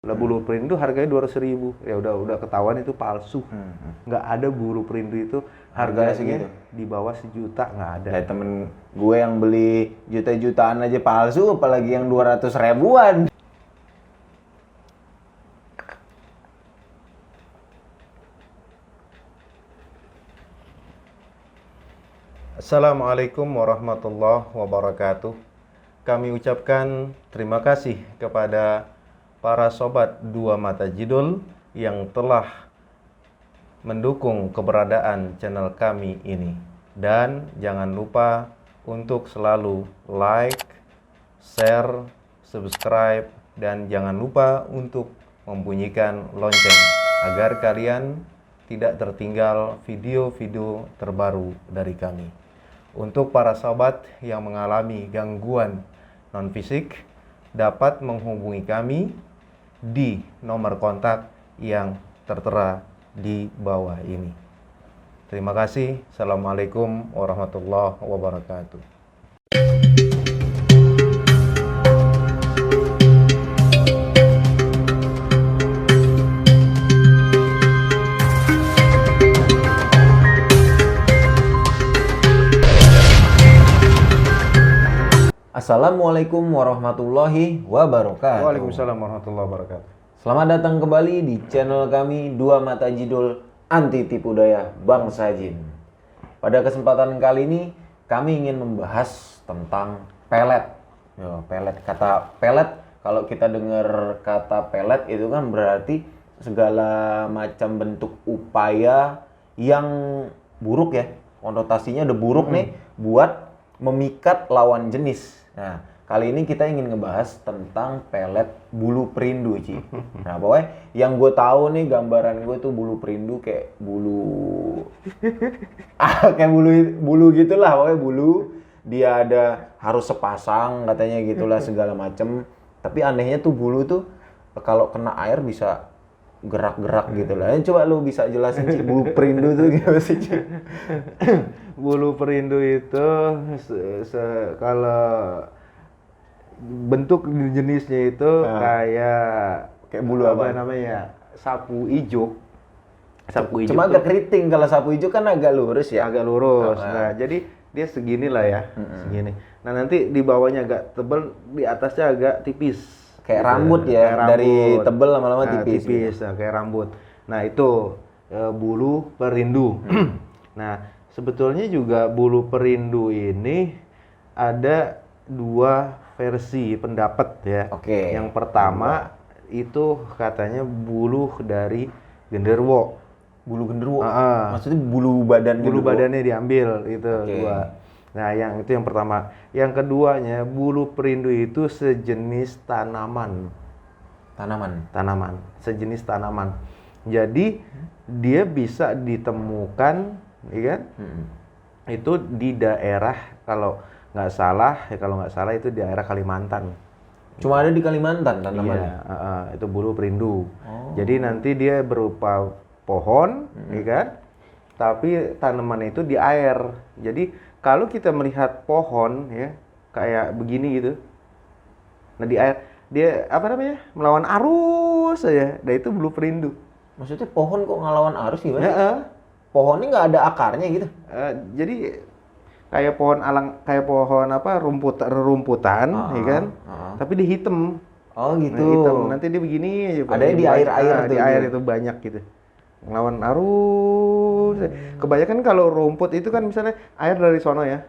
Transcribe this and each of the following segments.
Lah bulu perindu harganya 200.000. Ya udah ketahuan itu palsu. Nggak ada bulu perindu itu harganya segitu. Di bawah 1 juta nggak ada. Kayak temen gue yang beli juta-jutaan aja palsu, apalagi yang 200 ribuan. Assalamualaikum warahmatullahi wabarakatuh. Kami ucapkan terima kasih kepada para sobat Dua Mata Jidul yang telah mendukung keberadaan channel kami ini. Dan jangan lupa untuk selalu like, share, subscribe, dan jangan lupa untuk membunyikan lonceng agar kalian tidak tertinggal video-video terbaru dari kami. Untuk para sobat yang mengalami gangguan non-fisik, dapat menghubungi kami di nomor kontak yang tertera di bawah ini. Terima kasih. Assalamualaikum warahmatullahi wabarakatuh. Assalamualaikum warahmatullahi wabarakatuh. Waalaikumsalam warahmatullahi wabarakatuh. Selamat datang kembali di channel kami Dua Mata Jidul Anti Tipu Daya Bangsa Jin. Pada kesempatan kali ini kami ingin membahas tentang pelet. Pelet, kata pelet, kalau kita dengar kata pelet itu kan berarti segala macam bentuk upaya yang buruk ya. Konotasinya udah buruk nih buat memikat lawan jenis. Nah, kali ini kita ingin ngebahas tentang pelet bulu perindu, Ci. Nah, pokoknya yang gue tahu nih gambaran gue tuh bulu perindu kayak bulu kayak bulu gitulah, pokoknya bulu dia ada harus sepasang katanya gitulah segala macem. Tapi anehnya tuh bulu tuh kalau kena air bisa gerak-gerak gitu lah. Coba lu bisa jelasin Ci, bulu perindu tuh gimana sih, Ci? Bulu perindu itu kalau bentuk jenisnya itu kayak bulu apa namanya? Sapu ijo. Sapu ijo. Cuma agak keriting, kalau sapu ijo kan agak lurus ya. Agak lurus. Nah, jadi dia segini lah ya, segini. Nah, nanti di bawahnya agak tebal, di atasnya agak tipis. Kayak gitu. rambut ya, kayak dari rambut. tebal lama-lama tipis. Tipis, nah, kayak rambut. Nah, itu bulu perindu. Nah, sebetulnya juga bulu perindu ini ada dua versi pendapat ya. Oke. Yang pertama itu katanya bulu dari genderuwo. Bulu genderuwo. Maksudnya bulu badan Bulu genderuwo. badannya diambil itu Oke. dua. Nah, yang itu yang pertama. Yang keduanya, bulu perindu itu sejenis tanaman. Tanaman, sejenis tanaman. Jadi dia bisa ditemukan, ya kan? Itu di daerah kalau nggak salah itu di daerah Kalimantan. Cuma ada di Kalimantan tanamannya. Iya, itu bulu perindu. Jadi nanti dia berupa pohon, ya kan? Tapi tanaman itu di air. Jadi kalau kita melihat pohon ya kayak begini gitu, nah di air dia apa namanya melawan arus saja. Nah itu bulu perindu. Maksudnya pohon kok ngelawan arus gimana? Ya, Pohonnya nggak ada akarnya gitu? jadi kayak pohon apa rumputan, ya kan? Tapi dia hitam. Oh gitu. Nah, hitam. Nanti dia begini aja. Ada di air-air tuh. Di air itu banyak gitu. Ngelawan arus. Kebanyakan kalau rumput itu kan misalnya air dari sono ya.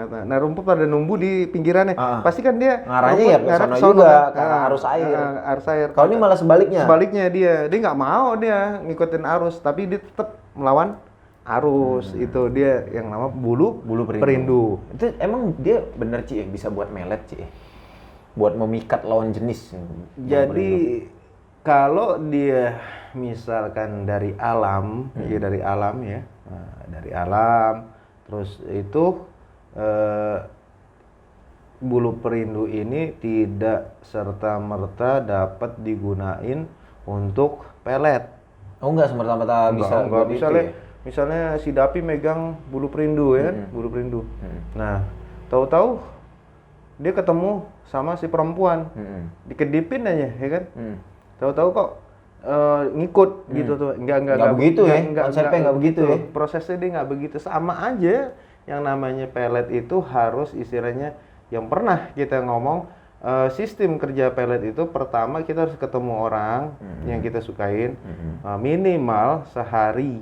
Nah, rumput pada numbuh di pinggirannya. Pasti kan dia ngarahnya ya ke sono sono juga, kan. karena arus air. Arus air. Kalau ini malah sebaliknya. Sebaliknya dia nggak mau dia ngikutin arus, tapi dia tetap melawan arus. Itu dia yang nama bulu perindu. Itu emang dia bener Ci bisa buat melet Ci? Buat memikat lawan jenis. Jadi kalau dia misalkan dari alam, dari alam, terus itu bulu perindu ini tidak serta-merta dapat digunain untuk pelet. Oh enggak semerta-merta bisa. Enggak. Misalnya si Dapi megang bulu perindu ya, bulu perindu. Nah, tahu-tahu dia ketemu sama si perempuan, dikedipin aja, ya kan? tahu-tahu kok ngikut gitu tuh. Nggak begitu ya? Konsepnya nggak begitu ya? Prosesnya dia nggak begitu. Sama aja yang namanya pelet itu harus istilahnya yang pernah kita ngomong sistem kerja pelet itu pertama kita harus ketemu orang yang kita sukain minimal sehari,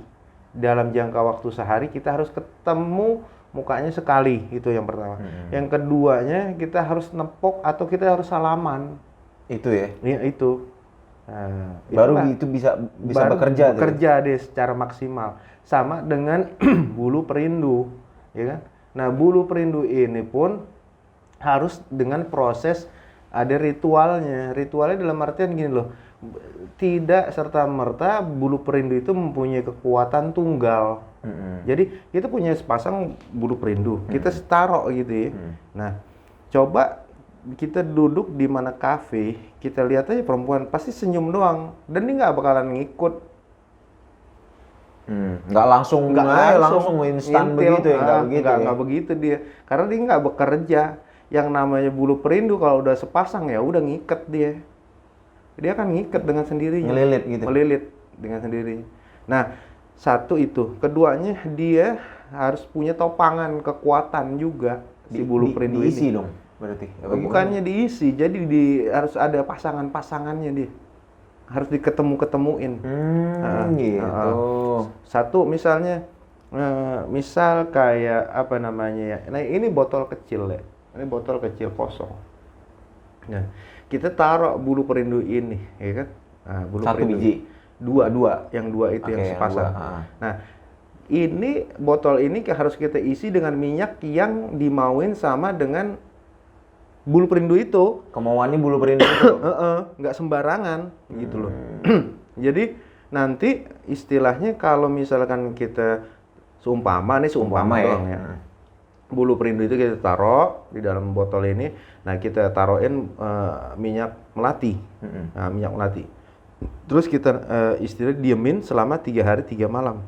dalam jangka waktu sehari kita harus ketemu mukanya sekali, itu yang pertama. Yang keduanya kita harus nepok atau kita harus salaman. Itu ya? Iya itu. Nah, baru itulah. itu bisa Baru bekerja tuh. bekerja deh secara maksimal. Sama dengan bulu perindu, ya kan? Nah, bulu perindu ini pun harus dengan proses ada ritualnya. Ritualnya dalam artian gini loh. Tidak serta-merta bulu perindu itu mempunyai kekuatan tunggal. Jadi kita punya sepasang bulu perindu, kita taruh gitu ya. Nah, coba kita duduk di mana kafe, kita lihat aja perempuan pasti senyum doang, dan dia nggak bakalan ngikut. Nggak langsung instan ngintil. begitu ya, Nggak begitu dia, karena dia nggak bekerja. Yang namanya bulu perindu kalau udah sepasang ya udah ngiket dia akan ngiket dengan sendirinya, melilit dengan sendirinya. Nah, satu itu, keduanya dia harus punya topangan kekuatan juga si bulu perindu diisi ini. dong berarti. Bukannya diisi, jadi harus ada pasangannya dia. Harus diketemu-ketemuin. Gitu. Satu misalnya, misal kayak apa namanya ya? Nah ini botol kecil ya, ini botol kecil kosong. Nah kita taruh bulu perindu ini, ya kan? Nah, bulu Satu perindu biji. Dua, yang dua itu yang sepasang. Nah ini botol ini harus kita isi dengan minyak yang dimauin sama dengan bulu perindu itu. Kemauannya bulu perindu itu. Nggak sembarangan gitu loh. Jadi nanti istilahnya kalau misalkan kita seumpama doang ya. Bulu perindu itu kita taruh di dalam botol ini. Nah kita taruhin minyak melati. Nah, minyak melati. Terus kita istilahnya diemin selama 3 hari 3 malam.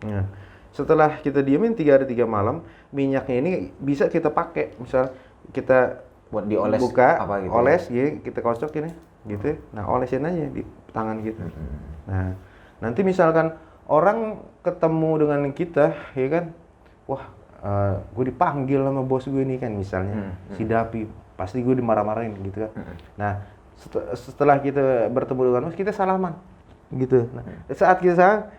Nah, setelah kita diemin 3 hari 3 malam, minyaknya ini bisa kita pakai. Misal kita buat dioles buka, apa gitu, oles ya, kita kocok ini gitu. Nah, olesin aja di tangan gitu. Nah, nanti misalkan orang ketemu dengan kita, ya kan, wah, gue dipanggil sama bos gue ini kan misalnya, si Dapi, pasti gue dimarah-marahin gitu kan. Nah, setelah kita bertemu dengan bos, kita salaman gitu. Nah, saat kita salaman,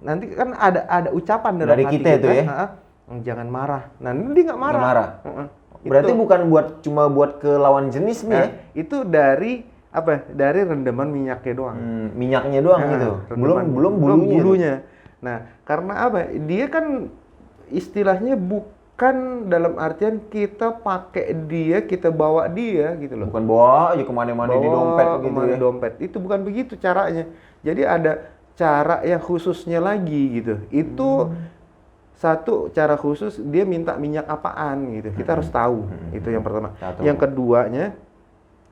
nanti kan ada ucapan dari hati kita itu ya, jangan marah. Nah, dia nggak marah. Berarti bukan cuma buat ke lawan jenis nih ya? Itu dari apa? Dari rendaman minyaknya doang. Minyaknya doang gitu. Belum bulunya. Nah, karena apa? Dia kan istilahnya bukan dalam artian kita pakai dia, kita bawa dia gitu loh. Bukan bawa aja kemana-mana di dompet gitu ya. Dompet. Itu bukan begitu caranya. Jadi ada cara yang khususnya lagi gitu. Itu satu cara khusus, dia minta minyak apaan gitu. Kita harus tahu. Itu yang pertama. Yang keduanya,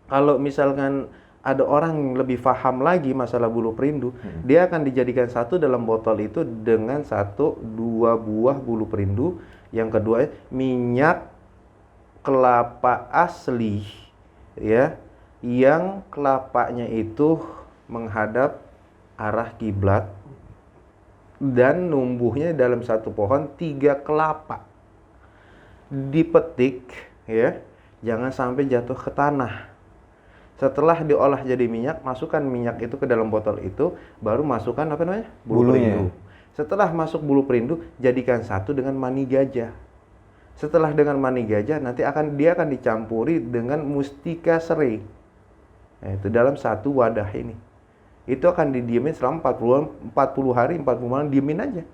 kalau misalkan ada orang yang lebih paham lagi masalah bulu perindu, dia akan dijadikan satu dalam botol itu dengan 1-2 buah bulu perindu. Yang kedua, minyak kelapa asli ya, yang kelapanya itu menghadap arah kiblat dan numbuhnya dalam satu pohon 3 kelapa. Dipetik ya, jangan sampai jatuh ke tanah. Setelah diolah jadi minyak, masukkan minyak itu ke dalam botol itu, baru masukkan apa namanya? Bulu perindu. Setelah masuk bulu perindu, jadikan satu dengan mani gajah. Setelah dengan mani gajah, nanti dia akan dicampuri dengan mustika serai. Nah, itu dalam satu wadah ini. Itu akan didiemin selama 40 hari, 40 malam, diemin aja.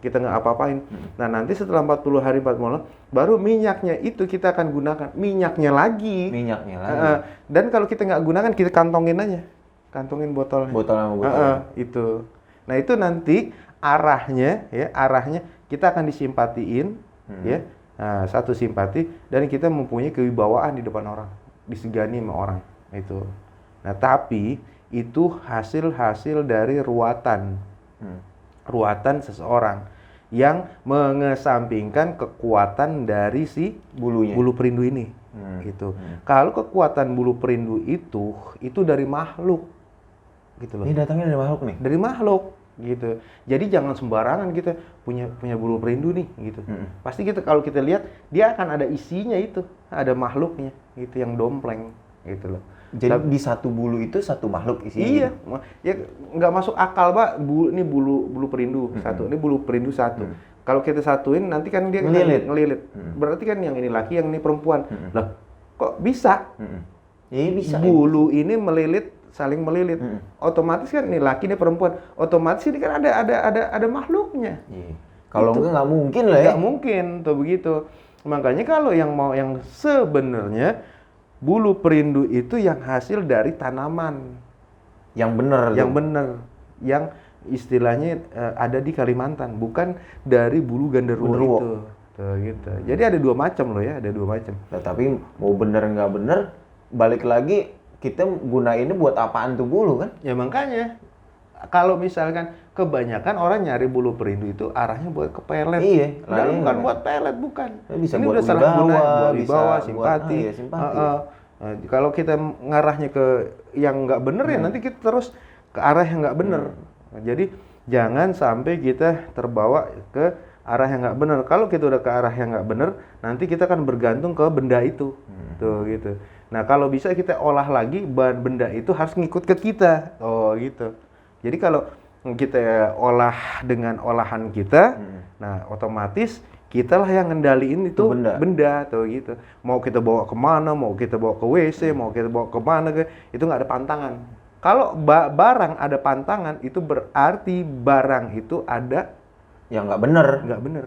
Kita nggak apa-apain. Nah, nanti setelah 40 hari, 40 malam, baru minyaknya itu kita akan gunakan. Minyaknya lagi. Dan kalau kita nggak gunakan, kita kantongin aja. Kantongin botolnya. Itu. Nah, itu nanti arahnya kita akan disimpatiin, ya. Nah, satu simpati, dan kita mempunyai kewibawaan di depan orang. Disegani sama orang. Itu. Nah, tapi itu hasil dari ruatan seseorang yang mengesampingkan kekuatan dari si bulu perindu ini. Gitu. Kalau kekuatan bulu perindu itu dari makhluk, gitu loh. Ini datangnya dari makhluk nih. Dari makhluk gitu. Jadi jangan sembarangan kita punya bulu perindu nih gitu. Pasti kita kalau kita lihat dia akan ada isinya itu, ada makhluknya gitu yang dompleng gitu loh. Jadi di satu bulu itu satu makhluk isinya. Iya, gitu? ya nggak masuk akal, Pak. Ini bulu perindu satu, ini bulu perindu satu. Kalau kita satuin nanti kan dia ngelilit. Berarti kan yang ini laki, yang ini perempuan. Lah, kok bisa? Iya bisa. Bulu ini melilit, saling melilit. Otomatis kan ini laki, ini perempuan. Otomatis ini kan ada makhluknya. Iya. Kalau enggak nggak mungkin lah ya. Nggak mungkin tuh begitu. Makanya kalau yang sebenarnya bulu perindu itu yang hasil dari tanaman. Yang benar. Yang istilahnya ada di Kalimantan, bukan dari bulu genderuwo itu. Tuh, gitu. Jadi ada dua macam loh ya, ada dua macam. Nah, tapi mau bener nggak bener, balik lagi kita gunainnya buat apaan tuh bulu kan? Ya makanya kalau misalkan kebanyakan orang nyari bulu perindu itu arahnya buat ke pelet. Iya, bukan buat pelet, bukan. Bisa ini buat udah salah guna, buat wibawa, bisa simpati. Buat, simpati. Nah, kalau kita ngarahnya ke yang nggak bener ya nanti kita terus ke arah yang nggak bener. Jadi jangan sampai kita terbawa ke arah yang nggak bener. Kalau kita udah ke arah yang nggak bener, nanti kita akan bergantung ke benda itu. Tuh gitu. Nah kalau bisa kita olah lagi, benda itu harus ngikut ke kita. Oh gitu. Jadi kalau kita olah dengan olahan kita, nah otomatis kita lah yang ngendaliin itu benda tuh gitu. Mau kita bawa kemana, mau kita bawa ke WC, mau kita bawa kemana, itu nggak ada pantangan. Kalau barang ada pantangan, itu berarti barang itu ada yang nggak bener. Nggak bener.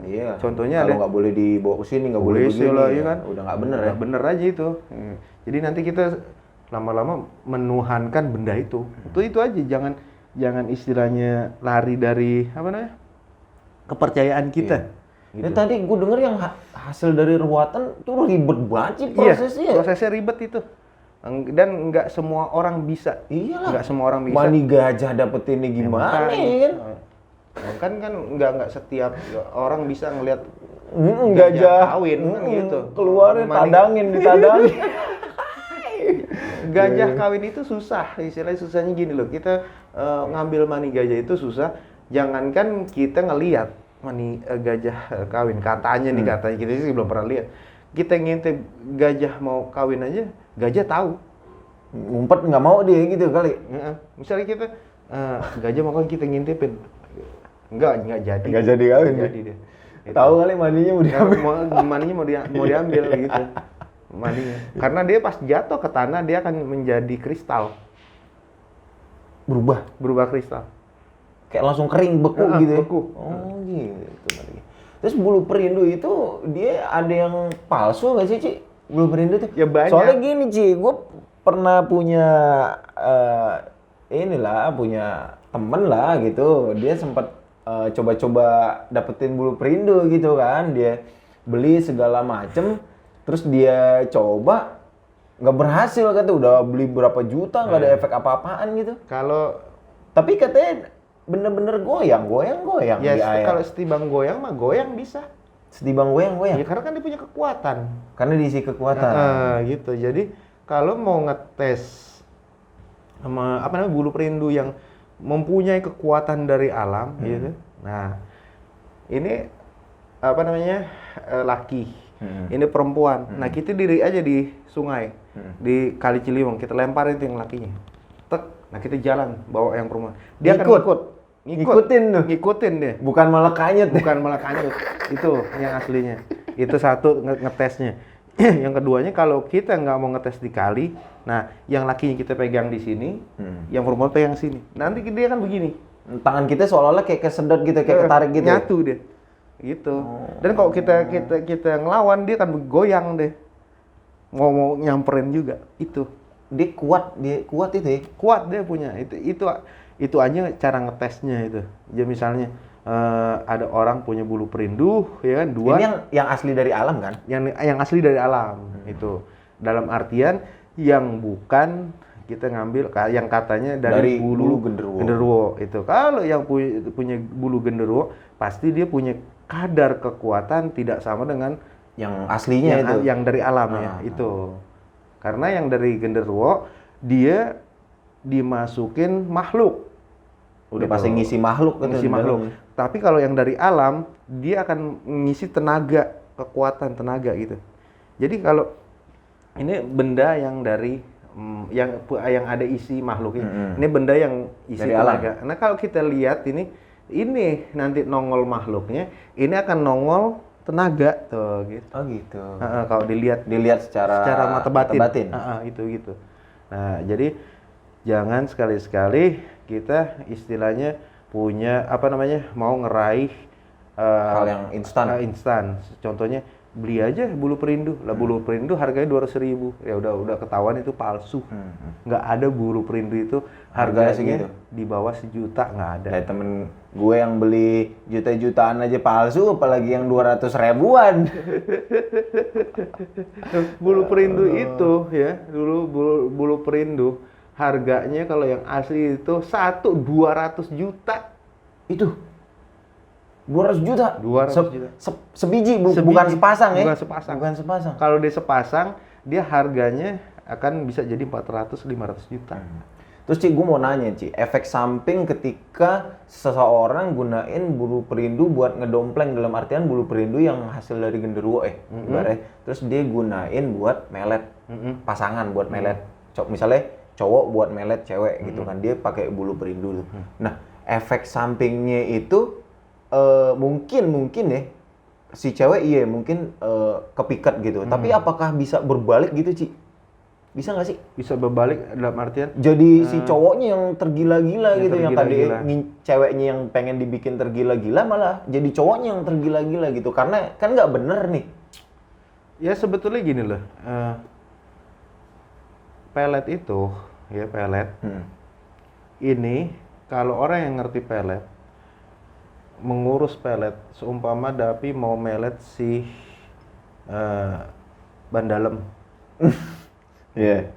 Iya. Contohnya kalau nggak boleh dibawa ke sini, nggak boleh begini, lah, ya kan? Udah nggak bener ya. Nggak bener aja itu. Jadi nanti kita lama-lama menuhankan benda itu. Itu aja. Jangan istilahnya lari dari apa namanya kepercayaan kita. Gitu. Nah, tadi gue denger yang hasil dari ruatan tuh ribet banget sih prosesnya. Iya, prosesnya ribet itu. Dan nggak semua orang bisa. Iyalah. Nggak semua orang bisa. Mani gajah dapetinnya gimana kan? Kan nggak setiap orang bisa ngelihat gajah kawin kan gitu. Keluarin ditadangin. Gajah kawin itu susah. Istilahnya susahnya gini loh. Kita ngambil mani gajah itu susah. Jangankan kita ngelihat mani gajah kawin, katanya kita sih belum pernah lihat. Kita ngintip gajah mau kawin aja, gajah tahu. Ngumpet nggak mau dia gitu kali. Misalnya kita gajah mau kawin, kita ngintipin, nggak jadi. Nggak jadi kawin. Jadi dia. Tahu kali maninya mau diambil. Maninya mau diambil gitu. Maninya. Karena dia pas jatuh ke tanah dia akan menjadi kristal. Berubah kristal. Kayak langsung kering beku gitu. Beku. Oh gitu. Terus bulu perindu itu dia ada yang palsu nggak sih, Ci? Bulu perindu tuh? Ya banyak. Soalnya gini, Ci, gue pernah punya punya temen lah gitu. Dia sempat coba-coba dapetin bulu perindu gitu kan. Dia beli segala macem, terus dia coba nggak berhasil kata, udah beli berapa juta nggak ada efek apa-apaan gitu. Tapi katanya bener-bener goyang ya, di air. Kalau setibang goyang mah goyang bisa. Setibang goyang. Ya karena kan dia punya kekuatan. Karena diisi kekuatan. Gitu. Jadi kalau mau ngetes sama bulu perindu yang mempunyai kekuatan dari alam gitu. Nah, ini laki. Ini perempuan. Nah, kita diri aja di sungai. Di Kali Ciliwung, kita lemparin itu yang lakinya. Nah, kita jalan bawa yang perempuan. Dia akan ngikutin dia. Bukan malah kanyut. Itu yang aslinya. Itu satu ngetesnya. Yang keduanya kalau kita nggak mau ngetes di kali, nah yang lakinya kita pegang di sini, yang perempuan pegang sini. Nanti dia kan begini. Tangan kita seolah-olah kayak kesedot gitu, kayak ketarik gitu. Nyatu dia. Gitu. Dan kalau kita ngelawan dia kan goyang deh. Mau nyamperin juga. Itu. Dia kuat itu ya. Kuat dia punya. Itu aja cara ngetesnya itu. Jadi misalnya ada orang punya bulu perindu, ya kan, 2. Ini yang asli dari alam kan? Yang asli dari alam itu. Dalam artian yang bukan kita ngambil yang katanya dari bulu genderuwo itu. Kalau yang punya bulu genderuwo pasti dia punya kadar kekuatan tidak sama dengan yang aslinya yang dari alam ya itu. Karena yang dari genderuwo dia dimasukin makhluk. Udah Gitu. pasti ngisi makhluk gitu Ngisi di makhluk. dalamnya. Tapi kalau yang dari alam, dia akan ngisi tenaga, kekuatan tenaga gitu. Jadi kalau ini benda yang dari yang ada isi makhluknya. Ini benda yang isi Dari alam. tenaga. Nah, kalau kita lihat ini nanti nongol makhluknya, ini akan nongol tenaga tuh gitu. Oh gitu. Kalau dilihat Secara mata batin. batin. Itu gitu. Nah, jadi jangan sekali-sekali kita istilahnya punya mau ngeraih Hal yang instan. instan. Contohnya beli aja bulu perindu. Lah bulu perindu harganya 200.000. Ya udah ketahuan itu palsu. Nggak ada bulu perindu itu Harganya harganya segitu? di bawah 1 juta, nggak ada. Kayak temen gue yang beli juta-jutaan aja palsu, apalagi yang 200.000-an. Bulu perindu itu ya, dulu bulu perindu harganya kalau yang asli itu 200 juta. Itu 200 juta. 200 juta. Sebiji, Sebiji. bukan sepasang ya? Bukan sepasang. Bukan sepasang. Kalau dia sepasang, dia harganya akan bisa jadi 400-500 juta. Terus Ci, gue mau nanya Ci, efek samping ketika seseorang gunain bulu perindu buat ngedompleng, dalam artian bulu perindu yang hasil dari genderuwo ibaratnya. Terus dia gunain buat melet pasangan, buat melet misalnya cowok buat melet cewek gitu kan, dia pakai bulu perindu tuh. Nah, efek sampingnya itu mungkin ya si cewek mungkin kepikat gitu. Tapi apakah bisa berbalik gitu Ci? Bisa nggak sih? Bisa berbalik dalam artian Jadi si cowoknya yang tergila-gila yang gitu, yang tadi tergila-gila. ceweknya yang pengen dibikin tergila-gila malah jadi cowoknya yang tergila-gila gitu, karena kan nggak bener nih. ya sebetulnya gini loh. Pelet itu ya pelet. Ini kalau orang yang ngerti pelet, mengurus pelet, seumpama Dapi mau melet si ban dalam. Iya.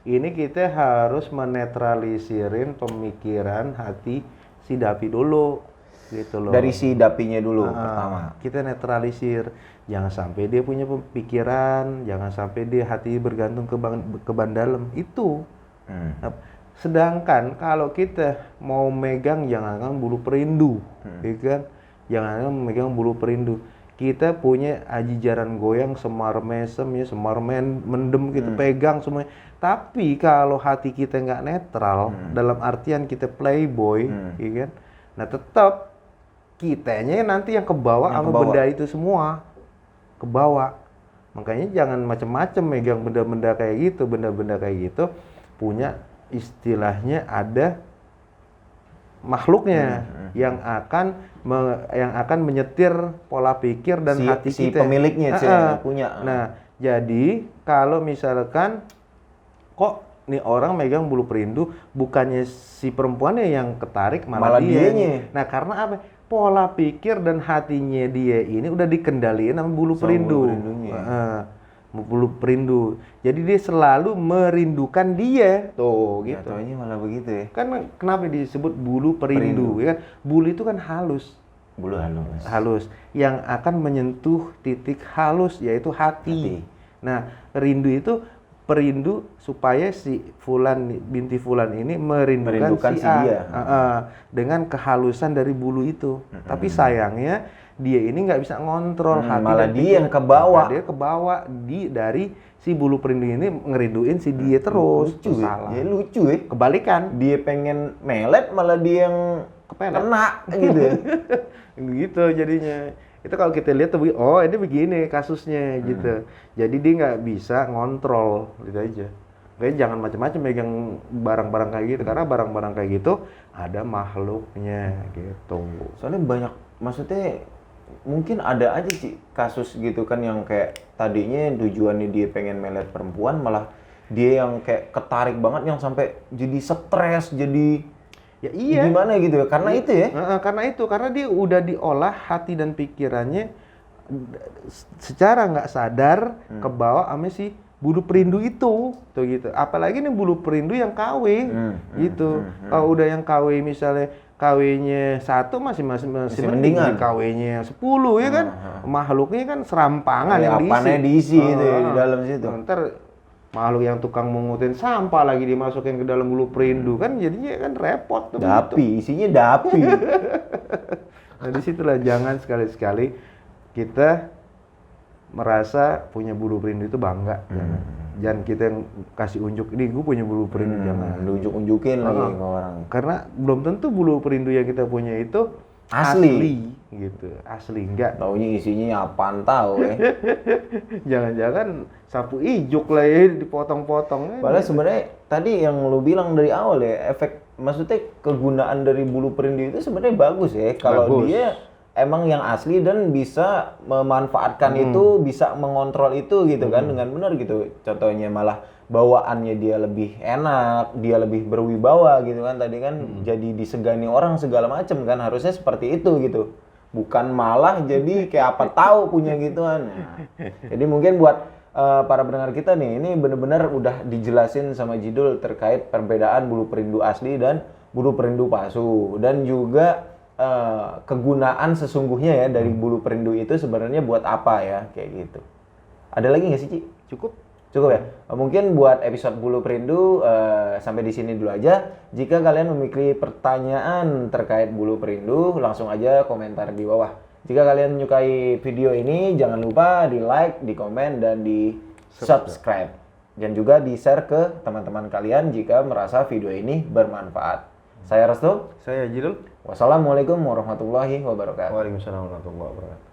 Ini kita harus menetralisirin pemikiran hati si Dapi dulu, gitu loh. Dari si dapinya dulu pertama. Kita netralisir, jangan sampai dia punya pemikiran, jangan sampai dia hati bergantung ke ban dalam itu. Nah, sedangkan kalau kita mau megang jangan bulu perindu, ya kan? Jangan megang bulu perindu. Kita punya aji jaran goyang, semar mesem ya, semar mendem kita pegang semuanya. Tapi kalau hati kita nggak netral, dalam artian kita playboy, ya kan? Nah tetap kitanya nanti yang kebawa sama benda itu semua, kebawa. Makanya jangan macam-macam megang benda-benda kayak gitu, benda-benda kayak gitu punya istilahnya ada makhluknya yang akan menyetir pola pikir dan hati si kita. pemiliknya punya. Nah, jadi kalau misalkan kok nih orang megang bulu perindu, bukannya si perempuannya yang ketarik, malah dianya. Nah, karena apa? Pola pikir dan hatinya dia ini udah dikendaliin sama bulu perindu. Bulu perindu. Jadi dia selalu merindukan dia. Tuh, gitu. Jatuhnya malah begitu ya. Kan kenapa disebut bulu perindu? Ya kan? Bulu itu kan halus. Bulu halus. Halus yang akan menyentuh titik halus yaitu hati. Nah, rindu itu perindu supaya si Fulan binti Fulan ini merindukan si dia. Dengan kehalusan dari bulu itu. Tapi sayangnya dia ini nggak bisa ngontrol hati, malah dan dia yang kebawa. Dia kebawa dari si bulu perindu ini ngerinduin si dia terus. Lucu salah. ya, lucu ya. Kebalikan. Dia pengen melet malah dia yang kena gitu ya. Gitu jadinya. Itu kalau kita lihat tuh, oh ini begini kasusnya gitu. Jadi dia nggak bisa ngontrol gitu aja. Makanya jangan macam-macam megang barang-barang kayak gitu, karena barang-barang kayak gitu ada makhluknya gitu. Soalnya banyak, maksudnya mungkin ada aja sih kasus gitu kan yang kayak tadinya tujuannya dia pengen melet perempuan, malah dia yang kayak ketarik banget yang sampai jadi stres, jadi ya iya. Gimana gitu ya? Karena itu ya. Karena dia udah diolah hati dan pikirannya secara nggak sadar kebawa sama si bulu perindu itu, tuh gitu. Apalagi nih bulu perindu yang KW, gitu. Kalau udah yang KW misalnya KW-nya 1 masih mendingan. KW-nya 10 ya kan, makhluknya kan serampangan yang diisi. Apanya diisi itu ya, di dalam situ. Ntar makhluk yang tukang mungutin sampah lagi dimasukin ke dalam bulu perindu kan jadinya kan repot tuh. Dapi, isinya dapi. Nah disitulah jangan sekali-sekali kita merasa punya bulu perindu itu bangga. Jangan kita yang kasih unjuk, ini gue punya bulu perindu, jangan. Diunjuk-unjukin lagi ke orang. Karena belum tentu bulu perindu yang kita punya itu Asli. gitu, asli enggak. Taunya isinya apaan tahu ya. Jangan-jangan sapu ijuk lah ya dipotong-potong. Padahal sebenarnya tadi yang lu bilang dari awal ya, maksudnya kegunaan dari bulu perindu itu sebenarnya bagus ya. Kalau Bagus. dia emang yang asli dan bisa memanfaatkan itu, bisa mengontrol itu gitu kan dengan benar gitu. Contohnya malah bawaannya dia lebih enak, dia lebih berwibawa gitu kan. Tadi kan jadi disegani orang segala macam kan, harusnya seperti itu gitu. Bukan malah jadi kayak apa tahu punya gituan. Nah, jadi mungkin buat para pendengar kita nih, ini benar-benar udah dijelasin sama Jidul terkait perbedaan bulu perindu asli dan bulu perindu palsu, dan juga kegunaan sesungguhnya ya dari bulu perindu itu sebenarnya buat apa ya, kayak gitu. Ada lagi nggak sih, Ci? Cukup ya? Mungkin buat episode bulu perindu sampai di sini dulu aja. Jika kalian memiliki pertanyaan terkait bulu perindu, langsung aja komentar di bawah. Jika kalian menyukai video ini, jangan lupa di like, di komen, dan di subscribe. Dan juga di share ke teman-teman kalian jika merasa video ini bermanfaat. Saya Restu. Saya Jidul. Wassalamualaikum warahmatullahi wabarakatuh. Waalaikumsalam warahmatullahi wabarakatuh.